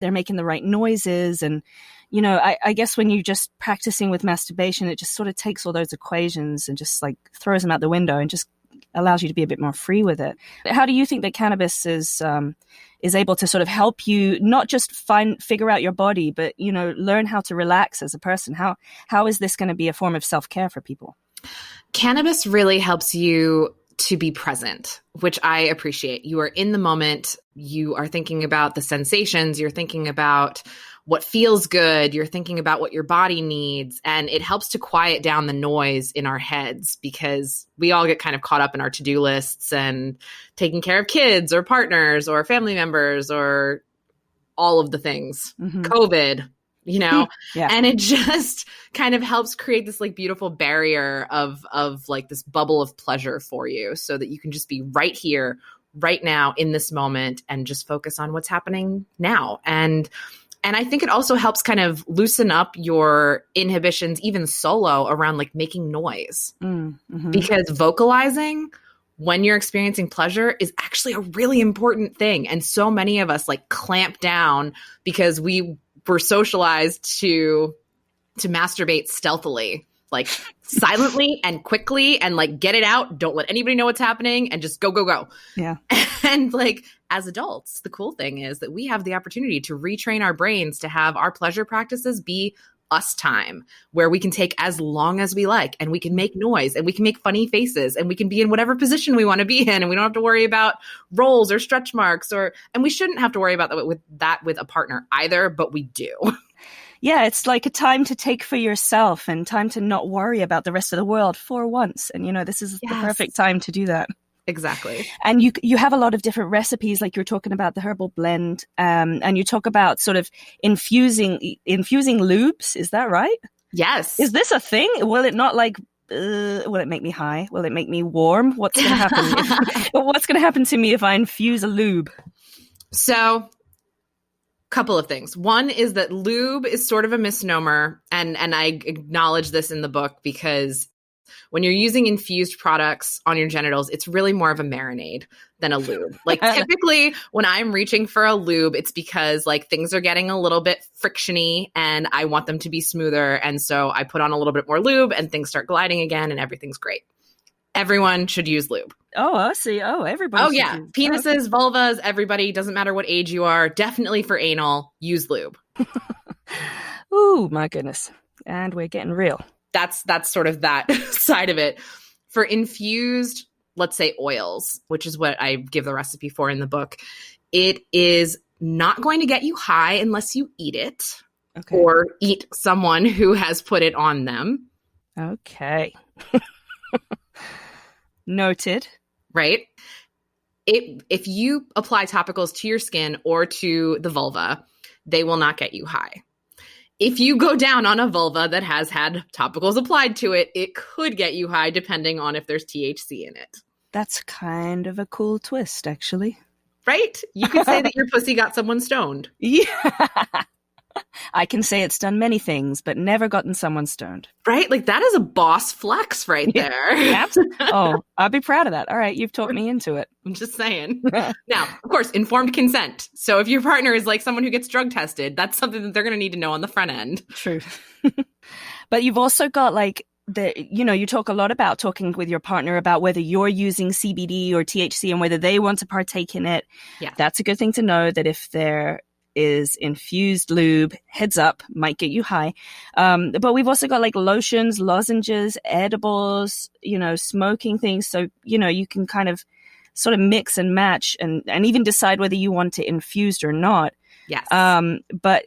they're making the right noises. And, I guess when you're just practicing with masturbation, it just sort of takes all those equations and just like throws them out the window and just allows you to be a bit more free with it. How do you think that cannabis is able to sort of help you not just figure out your body, but, learn how to relax as a person? How is this going to be a form of self-care for people? Cannabis really helps you to be present, which I appreciate. You are in the moment. You are thinking about the sensations. You're thinking about what feels good. You're thinking about what your body needs. And it helps to quiet down the noise in our heads, because we all get kind of caught up in our to-do lists and taking care of kids or partners or family members or all of the things, COVID, yeah. And it just kind of helps create this like beautiful barrier of like this bubble of pleasure for you, so that you can just be right here, right now in this moment and just focus on what's happening now. And I think it also helps kind of loosen up your inhibitions, even solo, around like making noise. Because vocalizing when you're experiencing pleasure is actually a really important thing. And so many of us like clamp down because we were socialized to masturbate stealthily, like silently and quickly, and like get it out. Don't let anybody know what's happening and just go, go, go. Yeah. And like as adults, the cool thing is that we have the opportunity to retrain our brains to have our pleasure practices be us time, where we can take as long as we like, and we can make noise, and we can make funny faces, and we can be in whatever position we want to be in, and we don't have to worry about rolls or stretch marks, and we shouldn't have to worry about that with a partner either, but we do. Yeah, it's like a time to take for yourself and time to not worry about the rest of the world for once. And, this is the perfect time to do that. Exactly. And you have a lot of different recipes, like you're talking about the herbal blend, and you talk about sort of infusing lubes. Is that right? Yes. Is this a thing? Will it not like, will it make me high? Will it make me warm? What's going to happen? What's going to happen to me if I infuse a lube? So, couple of things. One is that lube is sort of a misnomer, and I acknowledge this in the book, because when you're using infused products on your genitals, it's really more of a marinade than a lube. Like typically when I'm reaching for a lube, it's because like things are getting a little bit frictiony and I want them to be smoother. And so I put on a little bit more lube and things start gliding again and everything's great. Everyone should use lube. Oh, I see. Oh, everybody. Oh, yeah. Penises, vulvas, everybody, doesn't matter what age you are. Definitely for anal, use lube. Ooh, my goodness. And we're getting real. That's sort of that side of it. For infused, let's say oils, which is what I give the recipe for in the book, it is not going to get you high unless you eat it or eat someone who has put it on them. Okay. Noted. Right? If you apply topicals to your skin or to the vulva, they will not get you high. If you go down on a vulva that has had topicals applied to it, it could get you high depending on if there's THC in it. That's kind of a cool twist, actually. Right? You could say that your pussy got someone stoned. Yeah. I can say it's done many things, but never gotten someone stoned. Right? Like that is a boss flex right there. Oh, I'll be proud of that. All right. You've talked me into it. I'm just saying. Now, of course, informed consent. So if your partner is like someone who gets drug tested, that's something that they're going to need to know on the front end. True. But you've also got like you talk a lot about talking with your partner about whether you're using CBD or THC and whether they want to partake in it. Yeah. That's a good thing to know, that if there is infused lube, heads up, might get you high. But we've also got like lotions, lozenges, edibles, smoking things. So, you can kind of sort of mix and match and even decide whether you want it infused or not. Yes. But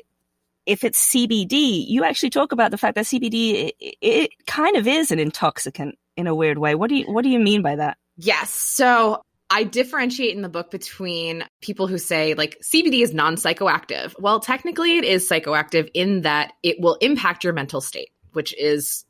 if it's CBD, you actually talk about the fact that CBD, it kind of is an intoxicant in a weird way. What do you mean by that? Yes. So I differentiate in the book between people who say like CBD is non-psychoactive. Well, technically it is psychoactive in that it will impact your mental state, which is,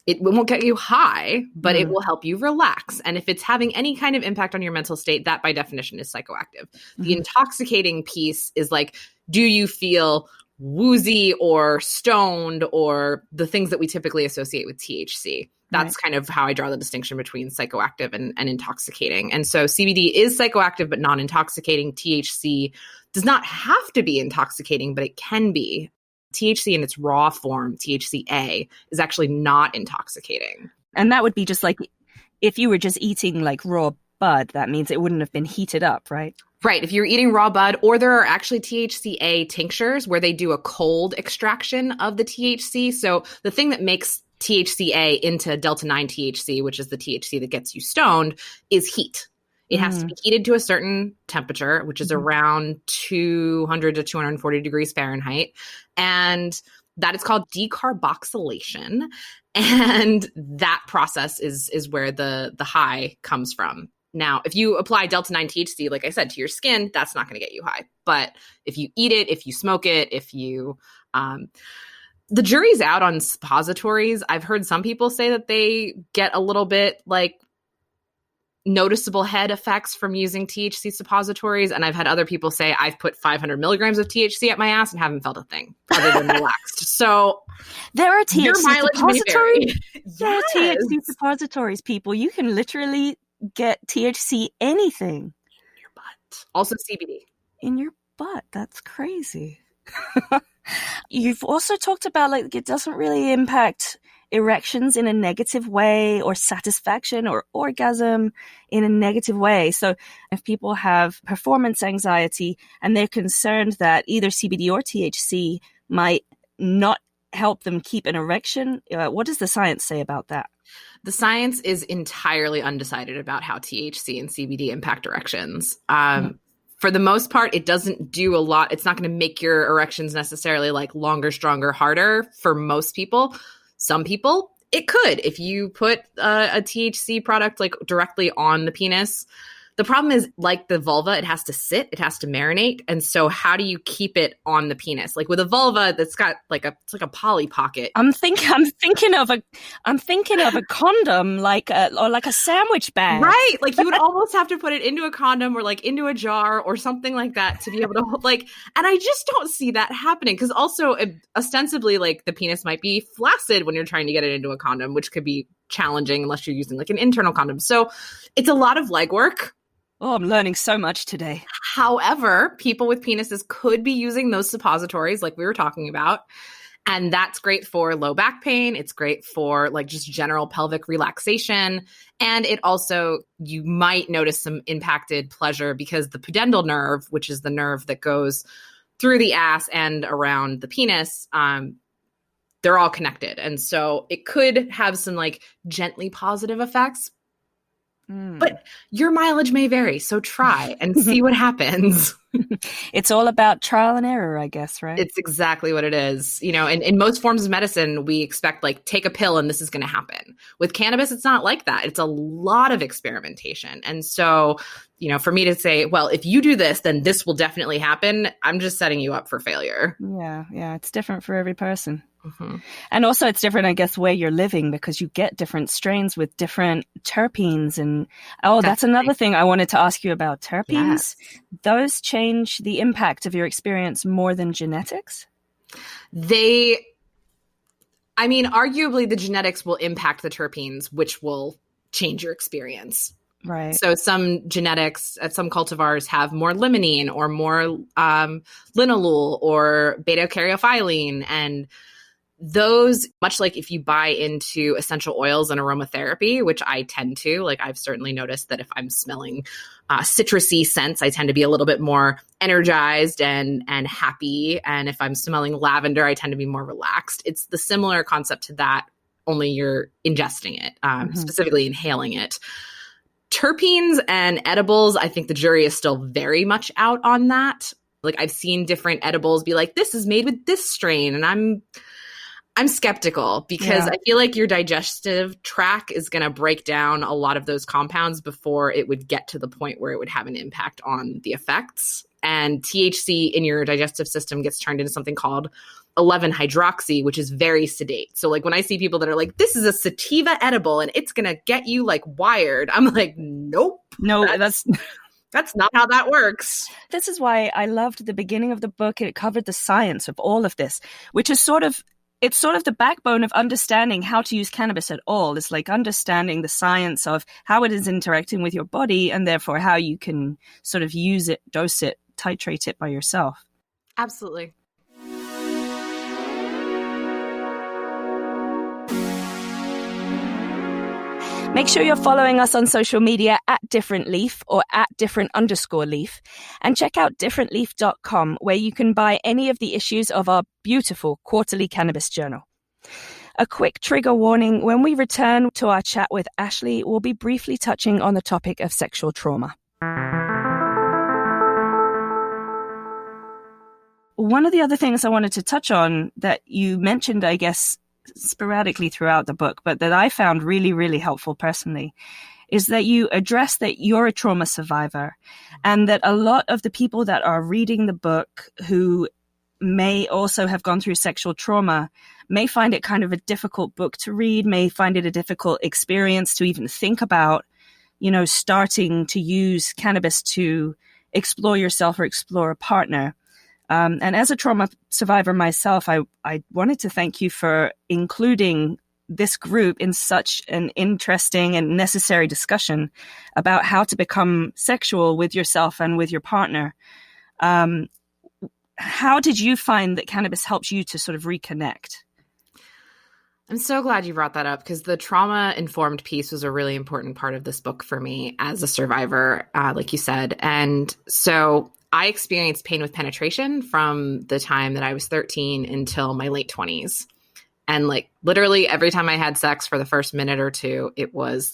it won't get you high, but it will help you relax. And if it's having any kind of impact on your mental state, that by definition is psychoactive. The intoxicating piece is like, do you feel woozy or stoned or the things that we typically associate with THC? That's kind of how I draw the distinction between psychoactive and intoxicating. And so CBD is psychoactive, but non-intoxicating. THC does not have to be intoxicating, but it can be. THC in its raw form, THCA, is actually not intoxicating. And that would be just like if you were just eating like raw bud, that means it wouldn't have been heated up, right? Right. If you're eating raw bud, or there are actually THCA tinctures where they do a cold extraction of the THC. So the thing that makes THCA into delta-9 THC, which is the THC that gets you stoned, is heat. It has to be heated to a certain temperature, which is around 200 to 240 degrees Fahrenheit. And that is called decarboxylation. And that process is where the high comes from. Now, if you apply delta-9 THC, like I said, to your skin, that's not going to get you high. But if you eat it, if you smoke it, if you the jury's out on suppositories. I've heard some people say that they get a little bit like noticeable head effects from using THC suppositories. And I've had other people say I've put 500 milligrams of THC at my ass and haven't felt a thing other than relaxed. So there are THC suppositories. Yes. There are THC suppositories, people. You can literally get THC anything. In your butt. Also CBD. In your butt. That's crazy. You've also talked about like it doesn't really impact erections in a negative way or satisfaction or orgasm in a negative way. So if people have performance anxiety and they're concerned that either CBD or THC might not help them keep an erection, what does the science say about that? The science is entirely undecided about how THC and CBD impact erections. For the most part, it doesn't do a lot. It's not going to make your erections necessarily like longer, stronger, harder for most people. Some people, it could. If you put a THC product like directly on the penis, the problem is like the vulva, it has to sit, it has to marinate. And so how do you keep it on the penis? Like with a vulva that's got like it's like a Polly Pocket. I'm thinking of a condom, or like a sandwich bag. Right. Like you would almost have to put it into a condom or like into a jar or something like that to be able to like, and I just don't see that happening. Cause also ostensibly like the penis might be flaccid when you're trying to get it into a condom, which could be challenging unless you're using like an internal condom. So it's a lot of legwork. Oh, I'm learning so much today. However, people with penises could be using those suppositories like we were talking about. And that's great for low back pain. It's great for like just general pelvic relaxation. And it also, you might notice some impacted pleasure because the pudendal nerve, which is the nerve that goes through the ass and around the penis, they're all connected. And so it could have some like gently positive effects. But your mileage may vary, so try and see what happens. It's all about trial and error, I guess, right? It's exactly what it is. You know, in most forms of medicine, we expect like take a pill and this is going to happen. With cannabis, it's not like that. It's a lot of experimentation. And so, you know, for me to say, well, if you do this, then this will definitely happen, I'm just setting you up for failure. Yeah. It's different for every person. Mm-hmm. And also it's different, I guess, where you're living because you get different strains with different terpenes. And that's another thing I wanted to ask you about. Terpenes, yes. Those change the impact of your experience more than genetics? Arguably the genetics will impact the terpenes, which will change your experience. Right. So some genetics at some cultivars have more limonene or more linalool or beta-caryophyllene, and those, much like if you buy into essential oils and aromatherapy, which I tend to, like I've certainly noticed that if I'm smelling citrusy scents, I tend to be a little bit more energized and happy. And if I'm smelling lavender, I tend to be more relaxed. It's the similar concept to that, only you're ingesting it, specifically inhaling it. Terpenes and edibles, I think the jury is still very much out on that. Like I've seen different edibles be like, this is made with this strain. And I'm skeptical because I feel like your digestive tract is going to break down a lot of those compounds before it would get to the point where it would have an impact on the effects. And THC in your digestive system gets turned into something called 11-hydroxy, which is very sedate. So like when I see people that are like, this is a sativa edible and it's going to get you like wired, I'm like, nope. No, that's not how that works. This is why I loved the beginning of the book. It covered the science of all of this, which is it's sort of the backbone of understanding how to use cannabis at all. It's like understanding the science of how it is interacting with your body and therefore how you can sort of use it, dose it, titrate it by yourself. Absolutely. Make sure you're following us on social media at Different Leaf or at different_leaf, and check out differentleaf.com, where you can buy any of the issues of our beautiful quarterly cannabis journal. A quick trigger warning: when we return to our chat with Ashley, we'll be briefly touching on the topic of sexual trauma. One of the other things I wanted to touch on that you mentioned, I guess, sporadically throughout the book, but that I found really, really helpful personally, is that you address that you're a trauma survivor, and that a lot of the people that are reading the book who may also have gone through sexual trauma may find it kind of a difficult book to read, may find it a difficult experience to even think about, starting to use cannabis to explore yourself or explore a partner. And as a trauma survivor myself, I wanted to thank you for including this group in such an interesting and necessary discussion about how to become sexual with yourself and with your partner. How did you find that cannabis helps you to sort of reconnect? I'm so glad you brought that up, because the trauma-informed piece was a really important part of this book for me as a survivor, like you said. And so I experienced pain with penetration from the time that I was 13 until my late 20s. And literally every time I had sex for the first minute or two, it was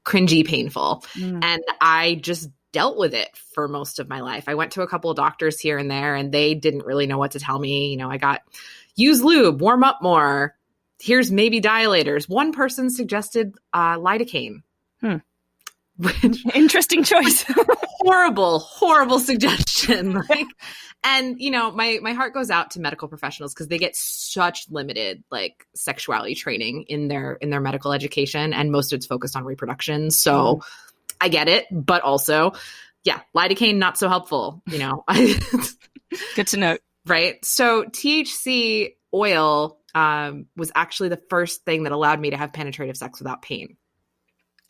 cringy painful. And I just dealt with it for most of my life. I went to a couple of doctors here and there, and they didn't really know what to tell me. I got use lube, warm up more. Here's maybe dilators. One person suggested lidocaine. Which, interesting choice. horrible suggestion. And my heart goes out to medical professionals, because they get such limited sexuality training in their medical education, and most of it's focused on reproduction. So I get it, but also, lidocaine not so helpful. Good to note, right? So THC oil was actually the first thing that allowed me to have penetrative sex without pain.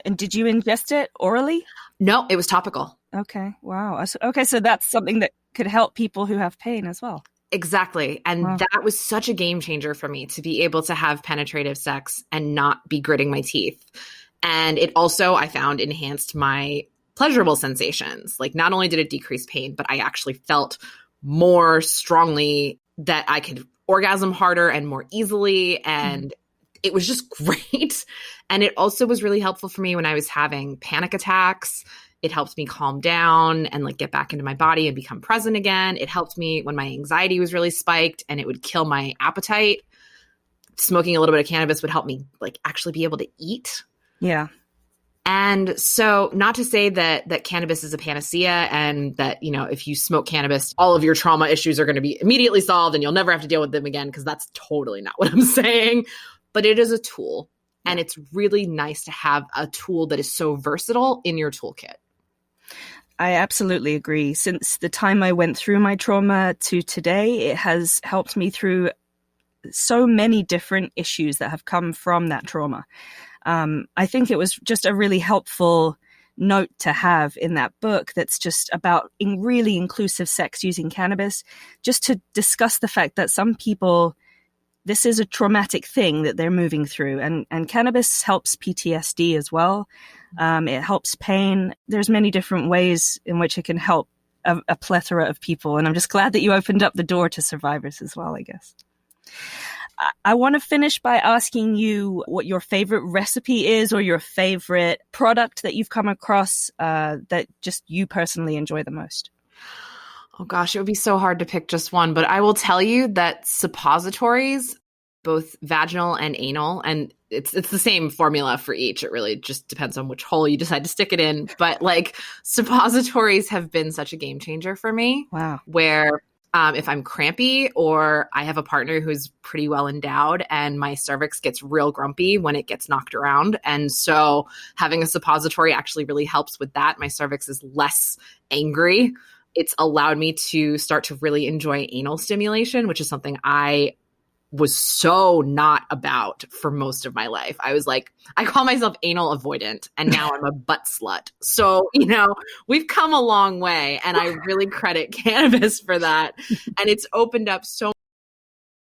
And did you ingest it orally? No, it was topical. Okay. Wow. Okay. So that's something that could help people who have pain as well. Exactly. And that was such a game changer for me, to be able to have penetrative sex and not be gritting my teeth. And it also, I found, enhanced my pleasurable sensations. Not only did it decrease pain, but I actually felt more strongly that I could orgasm harder and more easily. And it was just great. And it also was really helpful for me when I was having panic attacks. It helped me calm down and get back into my body and become present again. It helped me when my anxiety was really spiked and it would kill my appetite. Smoking a little bit of cannabis would help me actually be able to eat. Yeah. And so, not to say that cannabis is a panacea, and that, if you smoke cannabis, all of your trauma issues are going to be immediately solved and you'll never have to deal with them again, because that's totally not what I'm saying. But it is a tool, and it's really nice to have a tool that is so versatile in your toolkit. I absolutely agree. Since the time I went through my trauma to today, it has helped me through so many different issues that have come from that trauma. I think it was just a really helpful note to have in that book that's just about really inclusive sex using cannabis, just to discuss the fact that some people, this is a traumatic thing that they're moving through, and cannabis helps PTSD as well. It helps pain. There's many different ways in which it can help a plethora of people, and I'm just glad that you opened up the door to survivors as well, I guess. I want to finish by asking you what your favorite recipe is, or your favorite product that you've come across that just you personally enjoy the most. Oh gosh, it would be so hard to pick just one, but I will tell you that suppositories, both vaginal and anal, and it's the same formula for each. It really just depends on which hole you decide to stick it in. But suppositories have been such a game changer for me. Wow. Where if I'm crampy, or I have a partner who's pretty well endowed and my cervix gets real grumpy when it gets knocked around. And so having a suppository actually really helps with that. My cervix is less angry. It's allowed me to start to really enjoy anal stimulation, which is something I was so not about for most of my life. I was like, I call myself anal avoidant, and now I'm a butt slut. So, we've come a long way, and I really credit cannabis for that. And it's opened up so